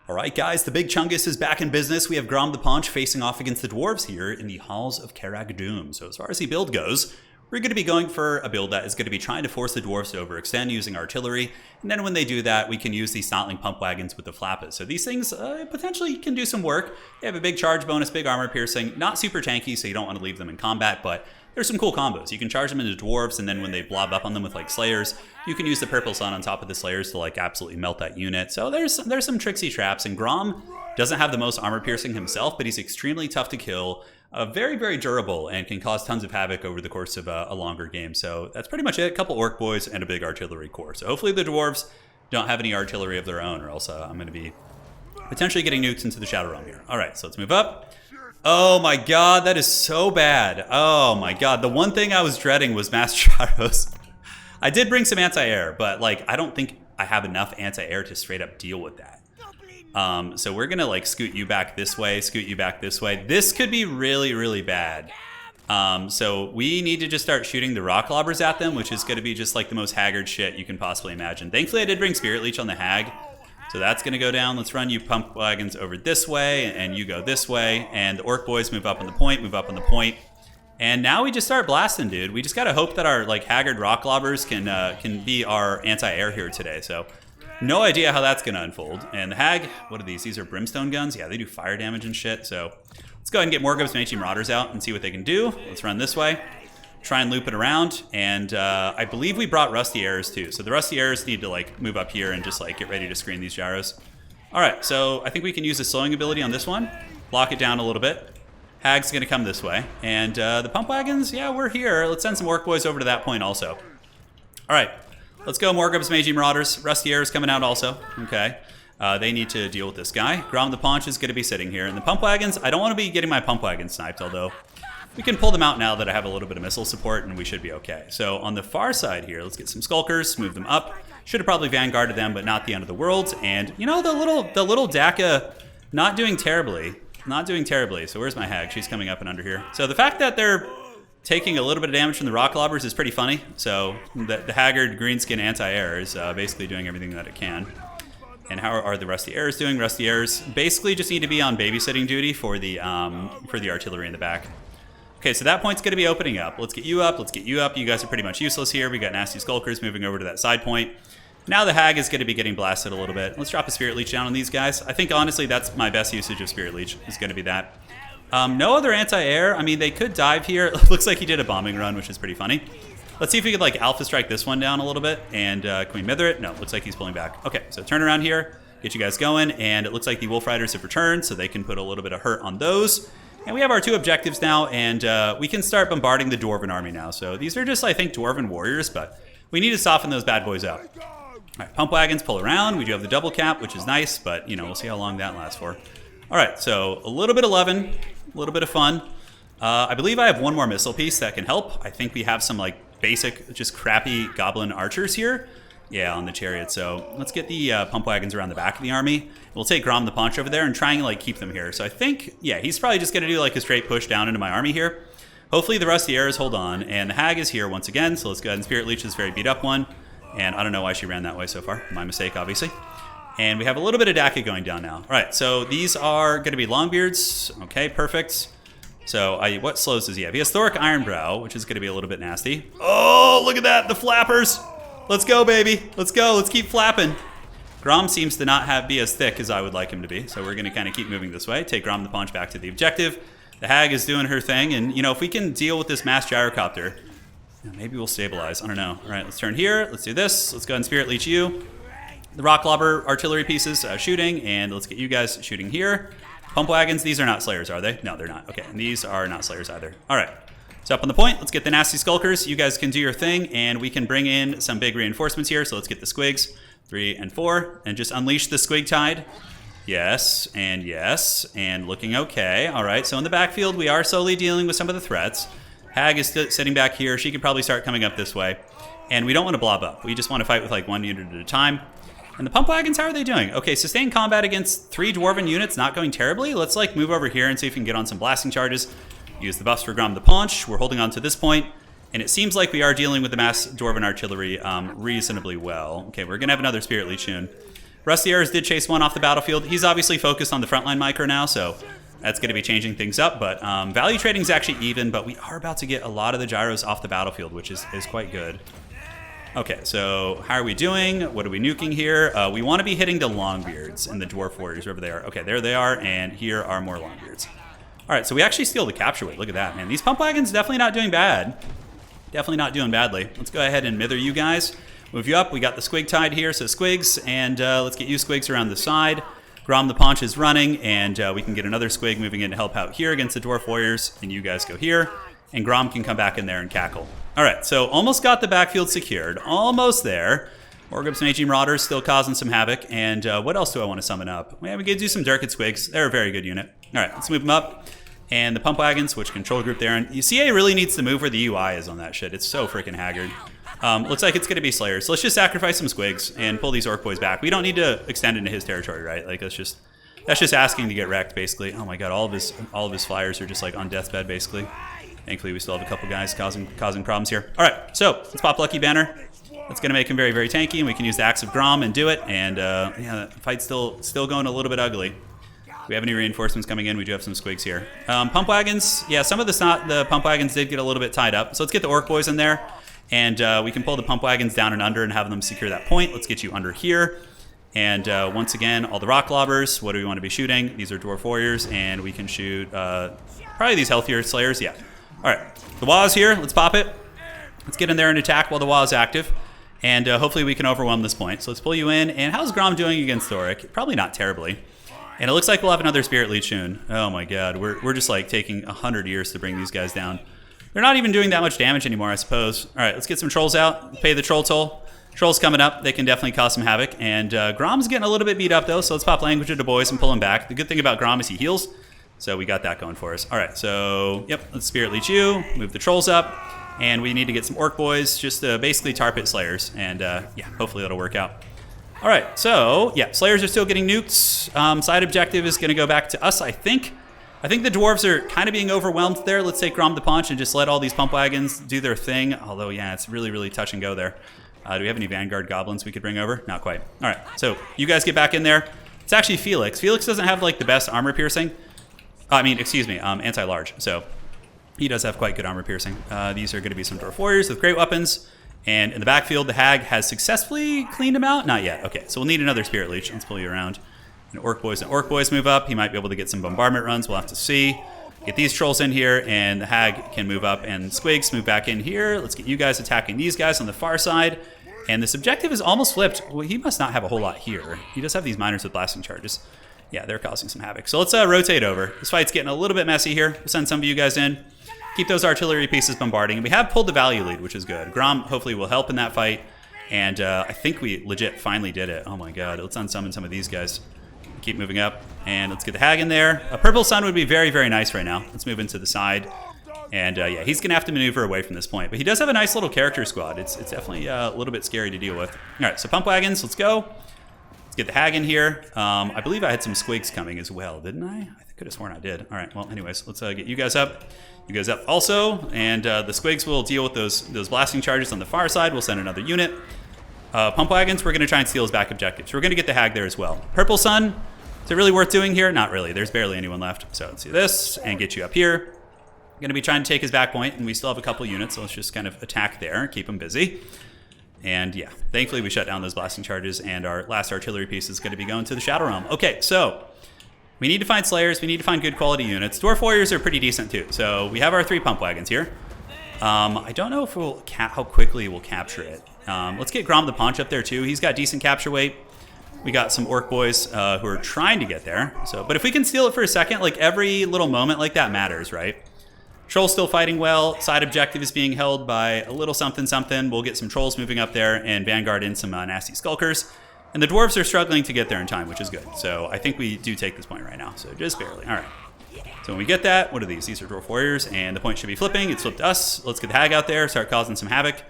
Alright guys, the Big Chungus is back in business. We have GROM the Paunch facing off against the Dwarves here in the Halls of Carag-Dûm. So as far as the build goes, we're going to be going for a build that is going to be trying to force the Dwarves to overextend using artillery. And then when they do that, we can use these Snotling pump wagons with the Flappers. So these things potentially can do some work. They have a big charge bonus, big armor piercing, not super tanky, so you don't want to leave them in combat, but there's some cool combos. You can charge them into Dwarves, and then when they blob up on them with like Slayers, you can use the Purple Sun on top of the Slayers to like absolutely melt that unit. So there's some tricksy traps, and GROM doesn't have the most armor piercing himself, but he's extremely tough to kill, very, very durable, and can cause tons of havoc over the course of a longer game. So that's pretty much it. A couple Orc Boys and a big artillery core. So hopefully the Dwarves don't have any artillery of their own, or else I'm going to be potentially getting nuked into the Shadow Realm here. All right, so let's move up. Oh my god, that is so bad. Oh my god, the one thing I was dreading was Mass Shadows. I did bring some anti-air, but like I don't think I have enough anti-air to straight up deal with that. So we're gonna like scoot you back this way, scoot you back this way. This could be really, really bad. So we need to just start shooting the rock lobbers at them, which is gonna be just like the most haggard shit you can possibly imagine. Thankfully I did bring Spirit Leech on the hag. So that's going to go down. Let's run you pump wagons over this way, and you go this way. And the Orc Boys move up on the point, move up on the point. And now we just start blasting, dude. We just got to hope that our like haggard rock lobbers can be our anti-air here today. So no idea how that's going to unfold. And the hag, what are these? These are brimstone guns. Yeah, they do fire damage and shit. So let's go ahead and get Morgoth's Mangy Marauders out and see what they can do. Let's run this way. Try and loop it around, and I believe we brought Rusty Arrows too. So the Rusty Arrows need to like move up here and just like get ready to screen these gyros. All right, so I think we can use the slowing ability on this one, block it down a little bit. Hag's gonna come this way, and the pump wagons, yeah, we're here. Let's send some Orc Boys over to that point also. All right, let's go Morgoth's Mangy Marauders. Rusty Arrows coming out also. Okay, they need to deal with this guy. GROM the Paunch is gonna be sitting here, and the pump wagons, I don't want to be getting my pump wagons sniped, although we can pull them out now that I have a little bit of missile support, and we should be okay. So on the far side here, let's get some Skulkers, move them up. Should have probably Vanguarded them, but not the end of the world. And you know, the little Daka not doing terribly. Not doing terribly. So where's my hag? She's coming up and under here. So the fact that they're taking a little bit of damage from the rock lobbers is pretty funny. So the haggard Greenskin anti-air is basically doing everything that it can. And how are the Rusty Airs doing? Rusty Airs basically just need to be on babysitting duty for the artillery in the back. Okay, so that point's going to be opening up. Let's get you up. Let's get you up. You guys are pretty much useless here. We got nasty Skulkers moving over to that side point. Now the hag is going to be getting blasted a little bit. Let's drop a Spirit Leech down on these guys. I think, honestly, that's my best usage of Spirit Leech is going to be that. No other anti-air. I mean, they could dive here. It looks like he did a bombing run, which is pretty funny. Let's see if we could, like, Alpha Strike this one down a little bit. And can we mither it? No, looks like he's pulling back. Okay, so turn around here. Get you guys going. And it looks like the Wolf Riders have returned, so they can put a little bit of hurt on those. And we have our two objectives now, and we can start bombarding the Dwarven army now. So these are just, I think, Dwarven warriors, but we need to soften those bad boys up. All right, pump wagons pull around. We do have the double cap, which is nice, but, you know, we'll see how long that lasts for. All right, so a little bit of 11, a little bit of fun. I believe I have one more missile piece that can help. I think we have some, like, basic, just crappy goblin archers here. Yeah, on the chariot. So let's get the pump wagons around the back of the army. We'll take GROM the Paunch over there and try and like keep them here. So I think, yeah, he's probably just going to do like a straight push down into my army here. Hopefully the Rusty Arrows hold on. And the hag is here once again. So let's go ahead and Spirit Leech this very beat up one. And I don't know why she ran that way so far. My mistake, obviously. And we have a little bit of Daka going down now. All right, so these are going to be Longbeards. Okay, perfect. So what slows does he have? He has Thoric Ironbrow, which is going to be a little bit nasty. Oh, look at that, the flappers. Let's go, baby. Let's go. Let's keep flapping. GROM seems to not be as thick as I would like him to be, so we're going to kind of keep moving this way. Take GROM the Paunch back to the objective. The hag is doing her thing, and, you know, if we can deal with this mass gyrocopter, maybe we'll stabilize. I don't know. All right, let's turn here. Let's do this. Let's go ahead and Spirit Leech you. The rock lobber artillery pieces shooting, and let's get you guys shooting here. Pump wagons, these are not Slayers, are they? No, they're not. Okay, and these are not Slayers either. All right. So up on the point, let's get the nasty Skulkers. You guys can do your thing, and we can bring in some big reinforcements here. So let's get the Squigs, 3 and 4, and just unleash the Squig Tide. Yes, and looking okay. All right, so in the backfield, we are slowly dealing with some of the threats. Hag is sitting back here. She could probably start coming up this way. And we don't want to blob up. We just want to fight with like one unit at a time. And the pump wagons, how are they doing? Okay, sustained combat against 3 Dwarven units, not going terribly. Let's like move over here and see if we can get on some blasting charges. Use the buffs for GROM the Paunch. We're holding on to this point, and it seems like we are dealing with the mass Dwarven artillery reasonably well. Okay, we're going to have another Spirit Leech soon. Rusty Arrows did chase one off the battlefield. He's obviously focused on the frontline micro now, so that's going to be changing things up. But value trading is actually even, but we are about to get a lot of the gyros off the battlefield, which is quite good. Okay, so how are we doing? What are we nuking here? We want to be hitting the Longbeards and the Dwarf Warriors, wherever they are. Okay, there they are, and here are more Longbeards. All right, so we actually steal the capture weight. Look at that, man. These pump wagons definitely not doing bad. Definitely not doing badly. Let's go ahead and mither you guys. Move you up. We got the Squig tied here, so Squigs, and let's get you Squigs around the side. Grom the Paunch is running, and we can get another Squig moving in to help out here against the Dwarf Warriors, and you guys go here, and Grom can come back in there and cackle. All right, so almost got the backfield secured. Almost there. Orgrips Magi Marauders still causing some havoc, and what else do I want to summon up? Yeah, we could do some Durkid Squigs. They're a very good unit. All right, let's move them up. And the pump wagons, which control group there. And CA really needs to move where the UI is on that shit. It's so freaking haggard. Looks like it's going to be Slayers. So let's just sacrifice some Squigs and pull these Orc Boys back. We don't need to extend into his territory, right? Like that's just asking to get wrecked, basically. Oh my god, all of his flyers are just like on deathbed, basically. Thankfully, we still have a couple guys causing problems here. All right, so let's pop Lucky Banner. That's going to make him very, very tanky, and we can use the Axe of Grom and do it. And yeah, the fight's still going a little bit ugly. We have any reinforcements coming in? We do have some Squigs here. Pump wagons, yeah, some of the pump wagons did get a little bit tied up. So let's get the Orc Boys in there, and we can pull the pump wagons down and under and have them secure that point. Let's get you under here. And once again, all the Rock Lobbers, what do we want to be shooting? These are Dwarf Warriors, and we can shoot probably these healthier Slayers, yeah. All right, the Wa is here, let's pop it. Let's get in there and attack while the Wa is active. And hopefully we can overwhelm this point. So let's pull you in. And how's Grom doing against Thoric? Probably not terribly. And it looks like we'll have another Spirit Leech soon. Oh my god, we're just like taking 100 years to bring these guys down. They're not even doing that much damage anymore, I suppose. All right, let's get some Trolls out, pay the Troll toll. Trolls coming up, they can definitely cause some havoc. And Grom's getting a little bit beat up though, so let's pop Language of the Boys and pull him back. The good thing about Grom is he heals, so we got that going for us. All right, so yep, let's Spirit Leech you, move the Trolls up, and we need to get some Orc Boys just to basically tar pit Slayers, and yeah, hopefully that'll work out. All right, so yeah, Slayers are still getting nukes. Side objective is going to go back to us, I think. I think the Dwarves are kind of being overwhelmed there. Let's take Grom the Paunch and just let all these pump wagons do their thing. Although, yeah, it's really, really touch and go there. Do we have any Vanguard Goblins we could bring over? Not quite. All right, so you guys get back in there. It's actually Felix. Felix doesn't have like the best armor piercing. I mean, excuse me, anti-large. So he does have quite good armor piercing. These are going to be some Dwarf Warriors with great weapons. And in the backfield, the Hag has successfully cleaned him out. Not yet. Okay, so we'll need another Spirit Leech. Let's pull you around. And Orc Boys move up. He might be able to get some bombardment runs. We'll have to see. Get these Trolls in here, and the Hag can move up. And Squigs move back in here. Let's get you guys attacking these guys on the far side. And this objective is almost flipped. Well, he must not have a whole lot here. He does have these miners with blasting charges. Yeah, they're causing some havoc. So let's rotate over. This fight's getting a little bit messy here. We'll send some of you guys in. Keep those artillery pieces bombarding. And we have pulled the value lead, which is good. Grom hopefully will help in that fight. And I think we legit finally did it. Oh my god. Let's unsummon some of these guys. Keep moving up. And let's get the Hag in there. A Purple Sun would be very, very nice right now. Let's move into the side. And yeah, he's going to have to maneuver away from this point. But he does have a nice little character squad. It's definitely a little bit scary to deal with. All right, so pump wagons, let's go. Let's get the Hag in here. I believe I had some Squigs coming as well, didn't I? I could have sworn I did. All right, well, anyways, let's get you guys up. You guys up also. And the Squigs will deal with those blasting charges on the far side. We'll send another unit. Pump wagons, we're going to try and steal his back objectives. We're going to get the Hag there as well. Purple Sun, is it really worth doing here? Not really. There's barely anyone left. So let's do this and get you up here. Going to be trying to take his back point, and we still have a couple units, so let's just kind of attack there and keep him busy. And yeah, thankfully we shut down those blasting charges, and our last artillery piece is going to be going to the Shadow Realm. Okay, so we need to find Slayers. We need to find good quality units. Dwarf Warriors are pretty decent too. So we have our 3 pump wagons here. I don't know if how quickly we'll capture it. Let's get Grom the Paunch up there too. He's got decent capture weight. We got some Orc Boys who are trying to get there. So, but if we can steal it for a second, like every little moment like that matters, right? Troll's still fighting well. Side objective is being held by a little something. We'll get some Trolls moving up there and Vanguard in some nasty Skulkers. And the Dwarves are struggling to get there in time, which is good. So I think we do take this point right now. So just barely. All right. So when we get that, what are these? These are Dwarf Warriors, and the point should be flipping. It's flipped us. Let's get the Hag out there, start causing some havoc.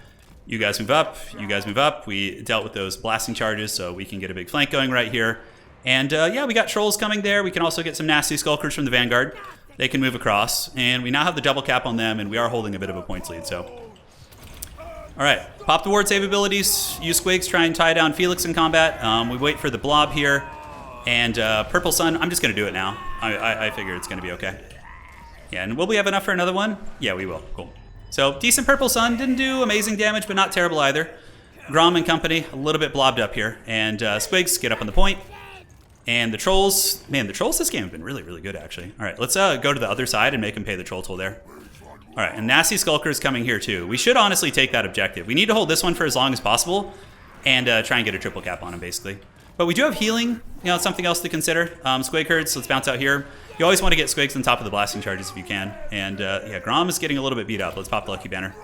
You guys move up. You guys move up. We dealt with those blasting charges, so we can get a big flank going right here. And yeah, we got Trolls coming there. We can also get some nasty Skulkers from the Vanguard. They can move across, and we now have the double cap on them, and we are holding a bit of a points lead. So, all All right, pop the ward save abilities. Use Squigs, try and tie down Felix in combat. We wait for the blob here. And Purple Sun, I'm just going to do it now. I figure it's going to be okay. Yeah, and will we have enough for another one? Yeah, we will. Cool. So, decent Purple Sun. Didn't do amazing damage, but not terrible either. GROM and company, a little bit blobbed up here. And Squigs, get up on the point. And the Trolls, man, the Trolls this game have been really, really good, actually. All right, let's go to the other side and make them pay the Troll toll there. All right, and Nasty Skulker's coming here, too. We should honestly take that objective. We need to hold this one for as long as possible and try and get a triple cap on him, basically. But we do have healing, you know, it's something else to consider. Squig herds, let's bounce out here. You always want to get Squigs on top of the blasting charges if you can. And yeah, GROM is getting a little bit beat up. Let's pop the Lucky Banner.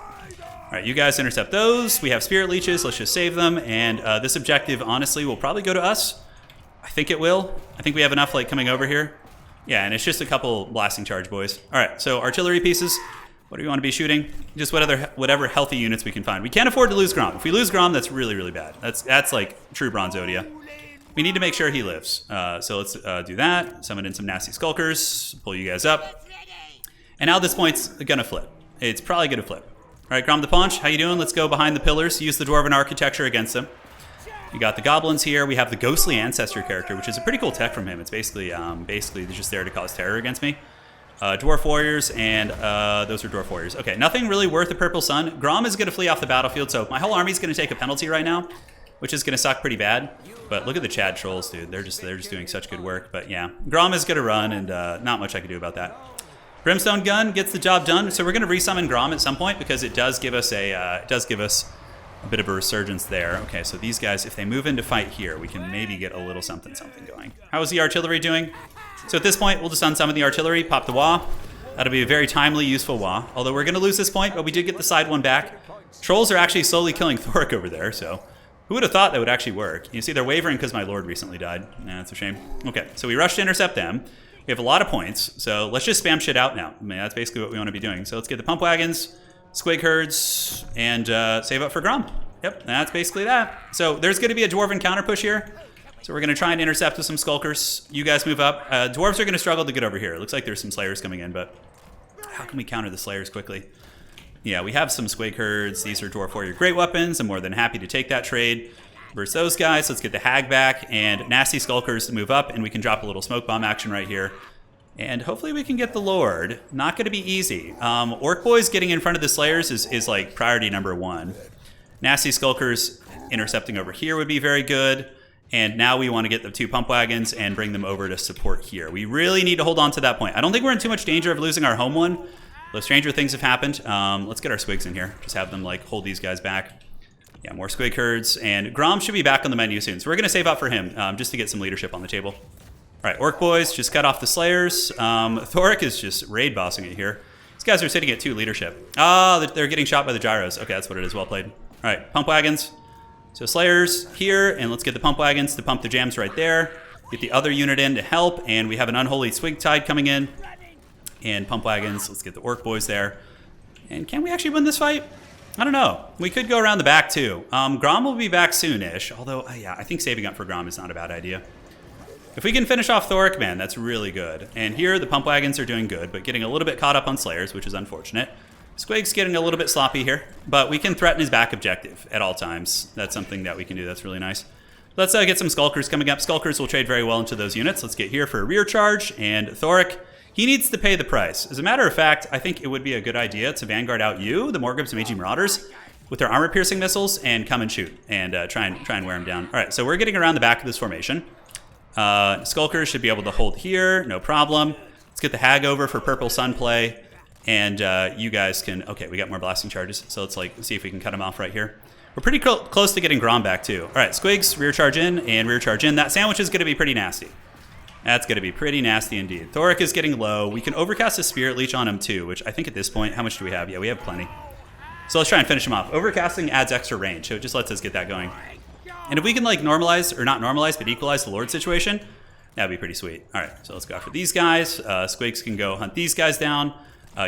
All right, you guys intercept those. We have Spirit Leeches, let's just save them. And this objective, honestly, will probably go to us. I think it will. I think we have enough like coming over here. Yeah, and it's just a couple blasting charge boys. All right, so artillery pieces. What do we want to be shooting? Just whatever healthy units we can find. We can't afford to lose GROM. If we lose GROM, that's really, really bad. That's like true Bronzodia. We need to make sure he lives. So let's do that. Summon in some nasty skulkers. Pull you guys up. And now this point's gonna flip. It's probably gonna flip. All right, Grom the Paunch, how you doing? Let's go behind the pillars. Use the Dwarven architecture against them. You got the goblins here. We have the Ghostly Ancestor character, which is a pretty cool tech from him. It's basically just there to cause terror against me. Dwarf Warriors, and those are Dwarf Warriors. Okay, nothing really worth the Purple Sun. GROM is gonna flee off the battlefield, so my whole army's gonna take a penalty right now, which is gonna suck pretty bad. But look at the Chad Trolls, dude. They're just doing such good work. But yeah, GROM is gonna run, and not much I can do about that. Brimstone Gun gets the job done. So we're gonna resummon GROM at some point because it does give us a bit of a resurgence there. Okay, so these guys, if they move into fight here, we can maybe get a little something going. How is the artillery doing? So at this point, we'll just unsummon the artillery, pop the Wah. That'll be a very timely, useful Wah. Although we're gonna lose this point, but we did get the side one back. Trolls are actually slowly killing Thoric over there, so who would have thought that would actually work? You see, they're wavering because my lord recently died. Nah, that's a shame. Okay, so we rush to intercept them. We have a lot of points, so let's just spam shit out now. I mean, that's basically what we want to be doing. So let's get the pump wagons, Squig herds, and save up for GROM. Yep, that's basically that. So there's going to be a Dwarven counter push here. So we're going to try and intercept with some Skulkers. You guys move up. Dwarves are going to struggle to get over here. It looks like there's some Slayers coming in, but how can we counter the Slayers quickly? Yeah, we have some Squig herds. These are Dwarf Warrior great weapons. I'm more than happy to take that trade. Versus those guys, let's get the Hag back and Nasty Skulkers to move up, and we can drop a little smoke bomb action right here. And hopefully we can get the Lord. Not going to be easy. Orc Boys getting in front of the Slayers is like priority number one. Nasty Skulkers intercepting over here would be very good. And now we want to get the two pump wagons and bring them over to support here. We really need to hold on to that point. I don't think we're in too much danger of losing our home one. Though stranger things have happened. Let's get our Squigs in here. Just have them like hold these guys back. Yeah, more Squig herds, and GROM should be back on the menu soon. So we're going to save up for him, just to get some leadership on the table. All right, Orc Boys, just cut off the Slayers. Thoric is just raid bossing it here. These guys are sitting at 2 leadership. Ah, they're getting shot by the gyros. Okay, that's what it is, well played. All right, pump wagons. So Slayers here, and let's get the pump wagons to pump the jams right there. Get the other unit in to help, and we have an Unholy Swig Tide coming in. And pump wagons, let's get the Orc Boys there. And can we actually win this fight? I don't know. We could go around the back, too. GROM will be back soon-ish, although, yeah, I think saving up for GROM is not a bad idea. If we can finish off Thoric, man, that's really good. And here, the pump wagons are doing good, but getting a little bit caught up on Slayers, which is unfortunate. Squig's getting a little bit sloppy here, but we can threaten his back objective at all times. That's something that we can do. That's really nice. Let's get some Skulkers coming up. Skulkers will trade very well into those units. Let's get here for a rear charge, and Thoric, he needs to pay the price. As a matter of fact, I think it would be a good idea to vanguard out you, the Morgubs and Magi Marauders, with their armor-piercing missiles, and come and shoot, and try and wear them down. All right, so we're getting around the back of this formation. Skulkers should be able to hold here, no problem. Let's get the Hag over for Purple Sun play, and you guys can... Okay, we got more blasting charges, so let's see if we can cut them off right here. We're pretty close to getting GROM back, too. All right, Squigs, rear charge in, and rear charge in. That sandwich is going to be pretty nasty. That's going to be pretty nasty indeed. Thoric is getting low. We can overcast a Spirit Leech on him too, which I think at this point, how much do we have? Yeah, we have plenty. So let's try and finish him off. Overcasting adds extra range, so it just lets us get that going. And if we can like normalize, or not normalize, but equalize the Lord situation, that'd be pretty sweet. All right, so let's go after these guys. Squigs can go hunt these guys down.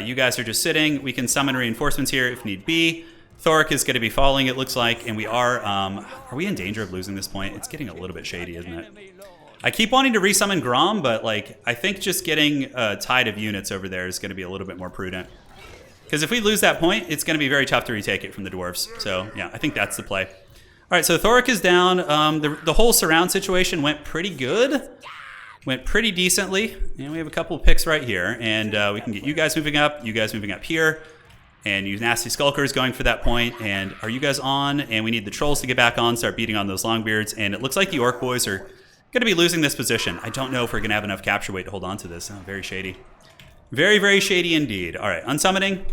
You guys are just sitting. We can summon reinforcements here if need be. Thoric is going to be falling, it looks like, and we are we in danger of losing this point? It's getting a little bit shady, isn't it? I keep wanting to resummon GROM, but like I think just getting a tide of units over there is going to be a little bit more prudent. Because if we lose that point, it's going to be very tough to retake it from the dwarves. So yeah, I think that's the play. All right, so Thoric is down. The whole surround situation went pretty good. Went pretty decently. And we have a couple of picks right here. And we can get you guys moving up here. And you nasty skulkers going for that point. And are you guys on? And we need the trolls to get back on, start beating on those longbeards. And it looks like the orc boys are going to be losing this position. I don't know if we're going to have enough capture weight to hold on to this. Oh, very shady. Very, very shady indeed. All right, unsummoning.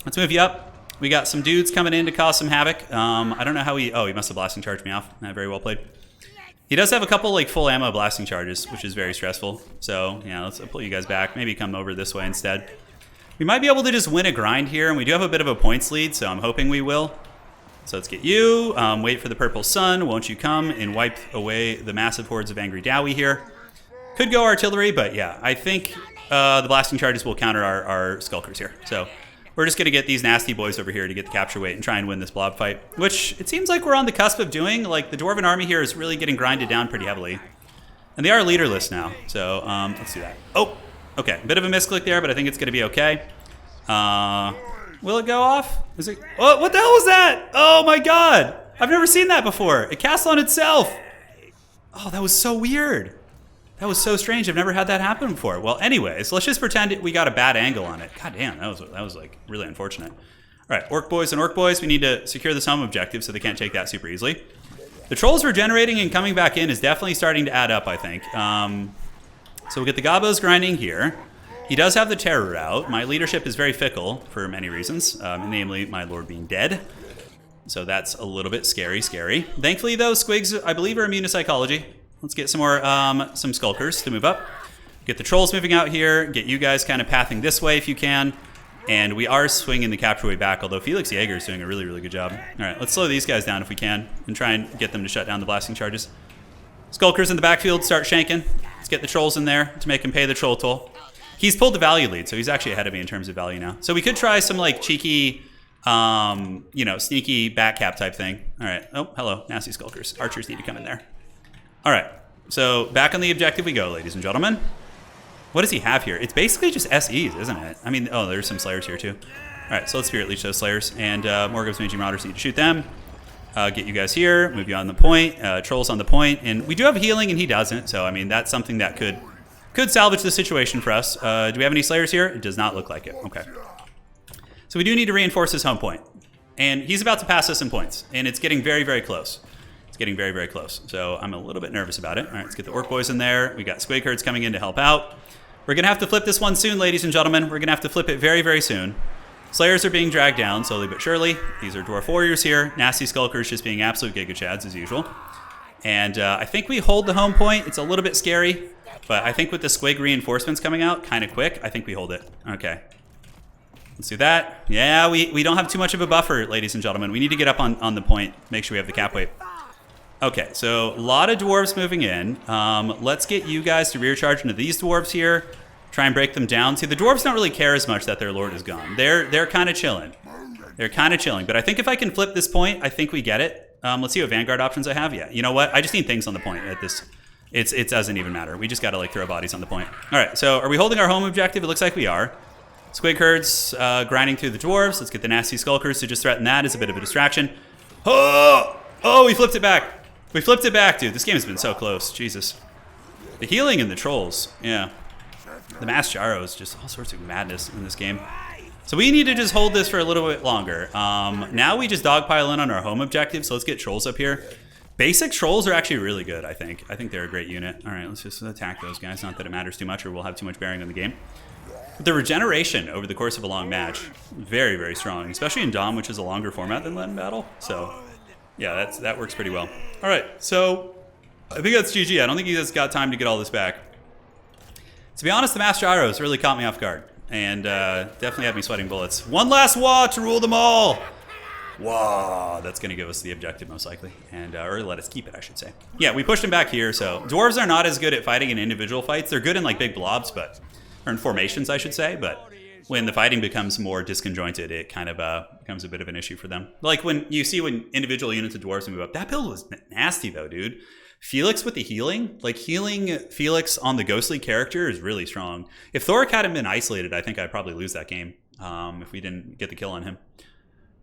Let's move you up. We got some dudes coming in to cause some havoc. I don't know how he... Oh, he must have blasting charged me off. Very well played. He does have a couple like full ammo blasting charges, which is very stressful. So yeah, let's pull you guys back. Maybe come over this way instead. We might be able to just win a grind here, and we do have a bit of a points lead, so I'm hoping we will. So let's get you. Wait for the purple sun. Won't you come and wipe away the massive hordes of angry DAWI here? Could go artillery, but yeah, I think the blasting charges will counter our skulkers here. So we're just going to get these nasty boys over here to get the capture weight and try and win this blob fight, which it seems like we're on the cusp of doing. Like, the Dwarven army here is really getting grinded down pretty heavily. And they are leaderless now, so let's do that. Oh, okay, bit of a misclick there, but I think it's going to be okay. Will it go off? Is it? Oh, what the hell was that? Oh my god! I've never seen that before. It casts on itself. Oh, that was so weird. That was so strange. I've never had that happen before. Well, anyways, let's just pretend we got a bad angle on it. God damn, that was like really unfortunate. All right, orc boys and orc boys, we need to secure this home objective so they can't take that super easily. The trolls regenerating and coming back in is definitely starting to add up, I think. So we'll get the gobos grinding here. He does have the terror out. My leadership is very fickle for many reasons, namely my lord being dead. So that's a little bit scary. Thankfully, though, squigs, I believe, are immune to psychology. Let's get some more, some skulkers to move up. Get the trolls moving out here. Get you guys kind of pathing this way if you can. And we are swinging the capture way back, although Felix Jaeger is doing a really, really good job. All right, let's slow these guys down if we can and try and get them to shut down the blasting charges. Skulkers in the backfield start shanking. Let's get the trolls in there to make him pay the troll toll. He's pulled the value lead, so he's actually ahead of me in terms of value now. So we could try some like cheeky, you know, sneaky back cap type thing. All right. Oh, hello, nasty skulkers. Archers need to come in there. All right. So back on the objective we go, ladies and gentlemen. What does he have here? It's basically just SEs, isn't it? I mean, oh, there's some Slayers here too. All right, so let's Spirit Leech those Slayers. And Morgoth's Mangy Marauders need to shoot them. Get you guys here, move you on the point. Trolls on the point. And we do have healing and he doesn't. So, I mean, that's something that could salvage the situation for us. Do we have any Slayers here? It does not look like it. Okay. So we do need to reinforce his home point. And he's about to pass us in points. And it's getting very, very close. It's getting very, very close. So I'm a little bit nervous about it. All right, let's get the Orc Boys in there. We got Squig Herds coming in to help out. We're going to have to flip this one soon, ladies and gentlemen. We're going to have to flip it very, very soon. Slayers are being dragged down slowly but surely. These are Dwarf Warriors here. Nasty Skulkers just being absolute Giga Chads as usual. And I think we hold the home point. It's a little bit scary. But I think with the Squig reinforcements coming out kind of quick, I think we hold it. Okay. Let's do that. Yeah, we don't have too much of a buffer, ladies and gentlemen. We need to get up on the point. Make sure we have the cap weight. Okay, so a lot of dwarves moving in. Let's get you guys to rear charge into these dwarves here. Try and break them down. See, the dwarves don't really care as much that their lord is gone. They're kind of chilling. They're kind of chilling. But I think if I can flip this point, I think we get it. Let's see what Vanguard options I have. Yeah, you know what? I just need things on the point at this. It doesn't even matter. We just got to like throw bodies on the point. All right, so are we holding our home objective? It looks like we are. Squig Herds grinding through the dwarves. Let's get the nasty skulkers to just threaten that as a bit of a distraction. Oh, we flipped it back. We flipped it back, dude. This game has been so close. Jesus. The healing and the trolls. Yeah. The mass Jaros. Just all sorts of madness in this game. So we need to just hold this for a little bit longer. Now we just dogpile in on our home objective. So let's get trolls up here. Basic trolls are actually really good, I think. I think they're a great unit. All right, let's just attack those guys. Not that it matters too much or we'll have too much bearing on the game. But the regeneration over the course of a long match, very, very strong. Especially in Dom, which is a longer format than Leaden Battle. So... yeah, that works pretty well. All right, so I think that's GG. I don't think you guys got time to get all this back. To be honest, the Master Gyros really caught me off guard and definitely had me sweating bullets. One last wah to rule them all. Wah, that's going to give us the objective most likely, and or let us keep it, I should say. Yeah, we pushed him back here. So dwarves are not as good at fighting in individual fights. They're good in like big blobs, or in formations, I should say, but when the fighting becomes more disconjointed, it kind of becomes a bit of an issue for them. Like when individual units of dwarves move up. That build was nasty though, dude. Felix with the healing, like healing Felix on the ghostly character is really strong. If Thoric hadn't been isolated, I think I'd probably lose that game. if we didn't get the kill on him.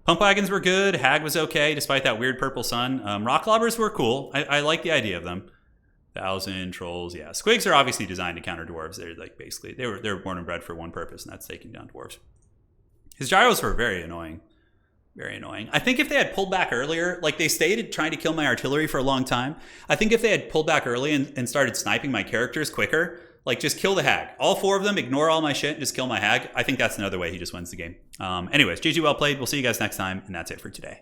Pump wagons were good. Hag was okay, despite that weird purple sun. Rock lobbers were cool. I like the idea of them. 1,000 trolls, yeah. Squigs are obviously designed to counter dwarves. They're like basically they're born and bred for one purpose, and that's taking down dwarves. His gyros were very annoying. Very annoying. I think if they had pulled back earlier, like they stayed trying to kill my artillery for a long time. I think if they had pulled back early and started sniping my characters quicker, like just kill the hag. All 4 of them, ignore all my shit, and just kill my hag. I think that's another way he just wins the game. Anyways, GG, well played. We'll see you guys next time, and that's it for today.